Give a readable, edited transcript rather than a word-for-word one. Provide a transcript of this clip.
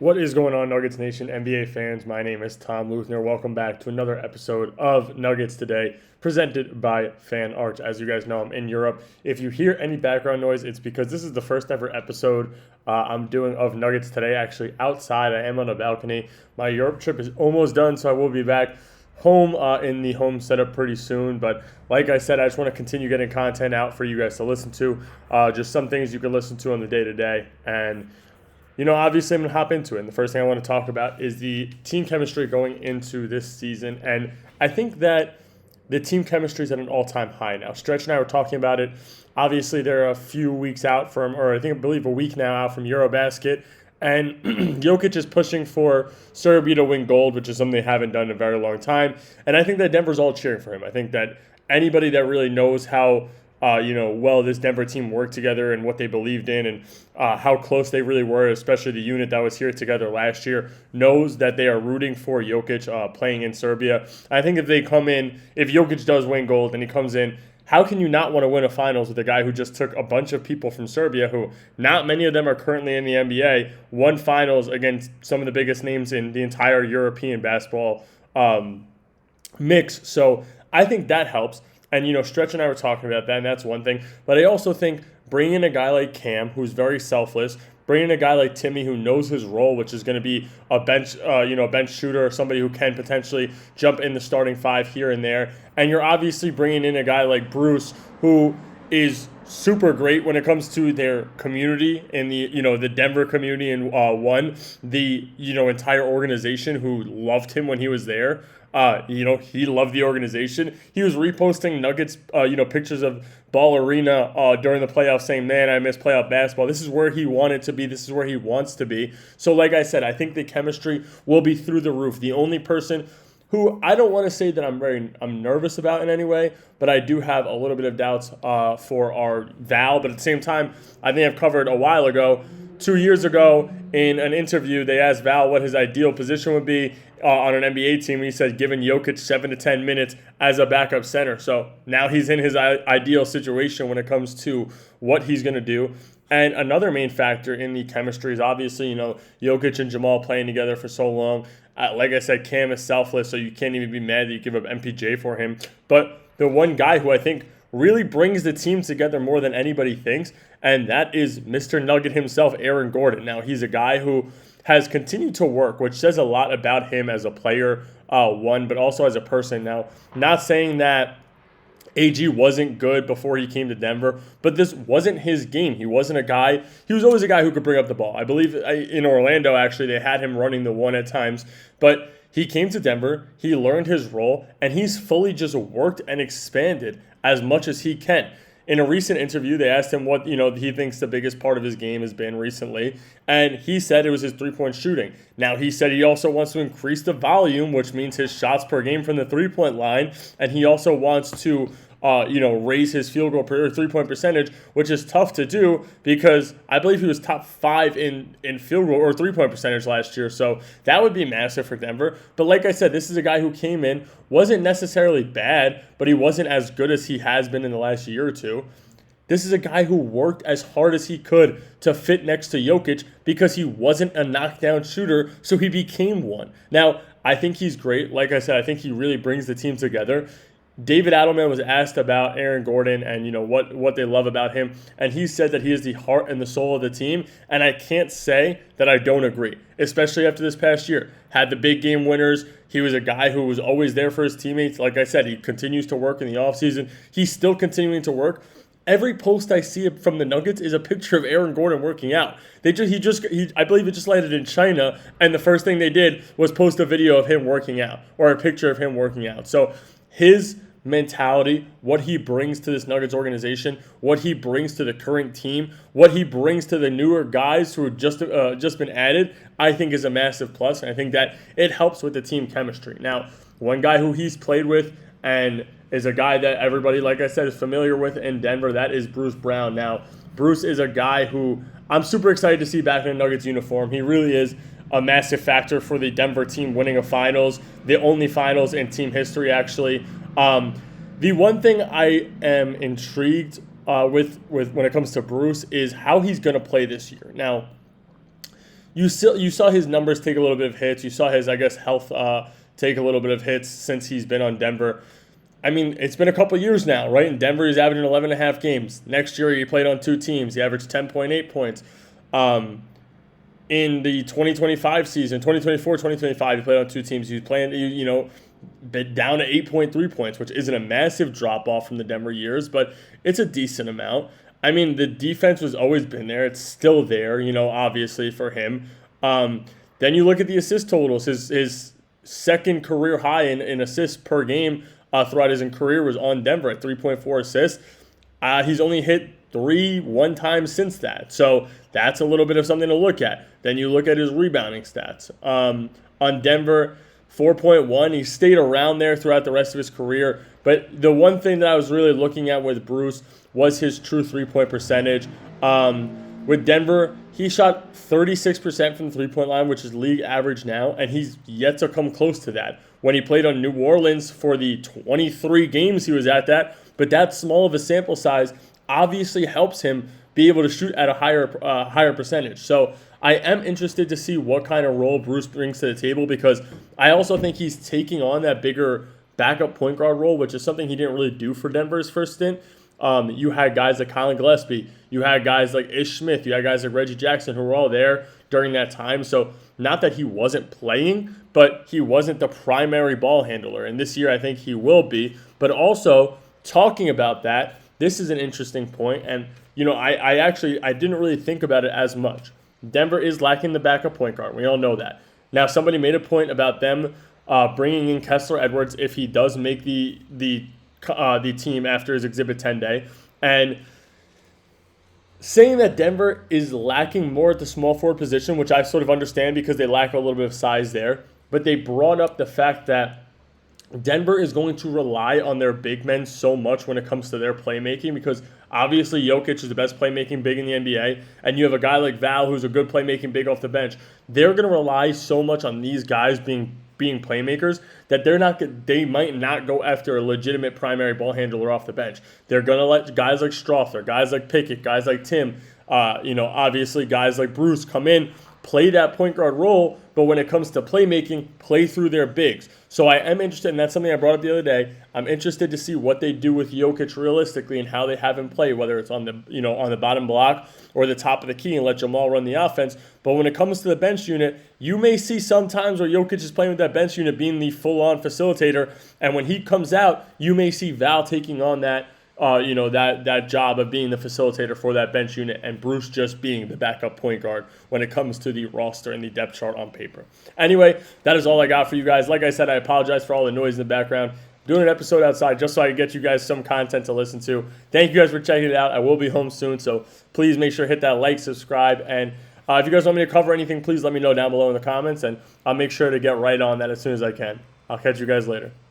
What is going on, Nuggets Nation, NBA fans? My name is Tom Leuthner. Welcome back to another episode of Nuggets Today, presented by Fan Arch. As you guys know, I'm in Europe. If you hear any background noise, it's because this is the first ever episode I'm doing of Nuggets Today, actually outside. I am on a balcony. My Europe trip is almost done, so I will be back home in the home setup pretty soon. But like I said, I just want to continue getting content out for you guys to listen to. Just some things you can listen to on the day-to-day. And obviously I'm going to hop into it. And the first thing I want to talk about is the team chemistry going into this season. And I think that the team chemistry is at an all-time high now. Stretch and I were talking about it. Obviously, they're a few weeks out from, or I believe a week now out from Eurobasket. And Jokic is pushing for Serbia to win gold, which is something they haven't done in a very long time. And I think that Denver's all cheering for him. I think that anybody that really knows how well this Denver team worked together and what they believed in and how close they really were, especially the unit that was here together last year, knows that they are rooting for Jokic playing in Serbia. I think if Jokic does win gold and he comes in, how can you not want to win a finals with a guy who just took a bunch of people from Serbia, who not many of them are currently in the NBA, won finals against some of the biggest names in the entire European basketball mix? So I think that helps. And, Stretch and I were talking about that, and that's one thing. But I also think bringing in a guy like Cam, who's very selfless, bringing in a guy like Timmy, who knows his role, which is going to be a bench shooter, or somebody who can potentially jump in the starting five here and there. And you're obviously bringing in a guy like Bruce, who is super great when it comes to their community and the Denver community and the entire organization who loved him when he was there. He loved the organization. He was reposting Nuggets, pictures of Ball Arena during the playoffs saying, man, I miss playoff basketball. This is where he wanted to be. This is where he wants to be. So like I said, I think the chemistry will be through the roof. The only person who I don't want to say that I'm nervous about in any way, but I do have a little bit of doubts for our Val. But at the same time, I think I've covered a while ago, 2 years ago, in an interview, they asked Val what his ideal position would be on an NBA team. And he said giving Jokic 7 to 10 minutes as a backup center. So now he's in his ideal situation when it comes to what he's going to do. And another main factor in the chemistry is obviously, Jokic and Jamal playing together for so long. Like I said, Cam is selfless, so you can't even be mad that you give up MPJ for him. But the one guy who I think really brings the team together more than anybody thinks, and that is Mr. Nugget himself, Aaron Gordon. Now, he's a guy who has continued to work, which says a lot about him as a player, but also as a person. Now, not saying that AG wasn't good before he came to Denver, but this wasn't his game. He was always a guy who could bring up the ball. I believe in Orlando, actually, they had him running the one at times, but he came to Denver, he learned his role, and he's fully just worked and expanded as much as he can. In a recent interview, they asked him what he thinks the biggest part of his game has been recently, and he said it was his three-point shooting. Now, he said he also wants to increase the volume, which means his shots per game from the three-point line, and he also wants to raise his field goal per three-point percentage, which is tough to do because I believe he was top 5 in field goal or three-point percentage last year. So that would be massive for Denver. But like I said, this is a guy who came in, wasn't necessarily bad, but he wasn't as good as he has been in the last year or two. This is a guy who worked as hard as he could to fit next to Jokic because he wasn't a knockdown shooter, so he became one. Now, I think he's great. Like I said, I think he really brings the team together. David Adelman was asked about Aaron Gordon and what they love about him, and he said that he is the heart and the soul of the team, and I can't say that I don't agree, especially after this past year. Had the big game winners. He was a guy who was always there for his teammates. Like I said, he continues to work in the offseason. He's still continuing to work. Every post I see from the Nuggets is a picture of Aaron Gordon working out. I believe it just landed in China, and the first thing they did was post a video of him working out or a picture of him working out. So his mentality, what he brings to this Nuggets organization, what he brings to the current team, what he brings to the newer guys who have just been added, I think is a massive plus, and I think that it helps with the team chemistry. Now, one guy who he's played with and is a guy that everybody, like I said, is familiar with in Denver, that is Bruce Brown. Now, Bruce is a guy who I'm super excited to see back in a Nuggets uniform. He really is a massive factor for the Denver team winning a finals, the only finals in team history, actually. The one thing I am intrigued with when it comes to Bruce is how he's going to play this year. Now, you saw his numbers take a little bit of hits. You saw his, I guess, health take a little bit of hits since he's been on Denver. I mean, it's been a couple years now, right? In Denver, he's averaging 11.5 games. Next year, he played on 2 teams. He averaged 10.8 points. In the 2025 season, 2024, 2025, he played on 2 teams. He was playing, down to 8.3 points, which isn't a massive drop off from the Denver years, but it's a decent amount. I mean, the defense has always been there. It's still there, obviously for him. Then you look at the assist totals. His second career high in assists per game throughout his career was on Denver at 3.4 assists. He's only hit 3 one time since that. So that's a little bit of something to look at. Then you look at his rebounding stats. On Denver, 4.1. He stayed around there throughout the rest of his career. But the one thing that I was really looking at with Bruce was his true three-point percentage. With Denver, he shot 36% from the three-point line, which is league average now, and he's yet to come close to that. When he played on New Orleans for the 23 games he was at that, but that small of a sample size obviously helps him be able to shoot at a higher percentage. So I am interested to see what kind of role Bruce brings to the table, because I also think he's taking on that bigger backup point guard role, which is something he didn't really do for Denver's first stint. You had guys like Colin Gillespie, you had guys like Ish Smith, you had guys like Reggie Jackson who were all there during that time. So not that he wasn't playing, but he wasn't the primary ball handler. And this year I think he will be. But also, talking about that, this is an interesting point. And, I didn't really think about it as much. Denver is lacking the backup point guard. We all know that. Now, somebody made a point about them bringing in Kessler Edwards if he does make the team after his Exhibit 10 day, and saying that Denver is lacking more at the small forward position, which I sort of understand because they lack a little bit of size there, but they brought up the fact that Denver is going to rely on their big men so much when it comes to their playmaking, because obviously Jokic is the best playmaking big in the NBA, and you have a guy like Val who's a good playmaking big off the bench. They're going to rely so much on these guys being playmakers that they might not go after a legitimate primary ball handler off the bench. They're going to let guys like Strother, guys like Pickett, guys like Tim, obviously guys like Bruce come in, play that point guard role, but when it comes to playmaking, play through their bigs. So I am interested, and that's something I brought up the other day. I'm interested to see what they do with Jokic realistically and how they have him play, whether it's on the bottom block or the top of the key and let Jamal run the offense. But when it comes to the bench unit, you may see sometimes where Jokic is playing with that bench unit being the full-on facilitator, and when he comes out, you may see Val taking on that that job of being the facilitator for that bench unit, and Bruce just being the backup point guard when it comes to the roster and the depth chart on paper. Anyway, that is all I got for you guys. Like I said, I apologize for all the noise in the background. Doing an episode outside just so I can get you guys some content to listen to. Thank you guys for checking it out. I will be home soon, so please make sure to hit that like, subscribe, and if you guys want me to cover anything, please let me know down below in the comments, and I'll make sure to get right on that as soon as I can. I'll catch you guys later.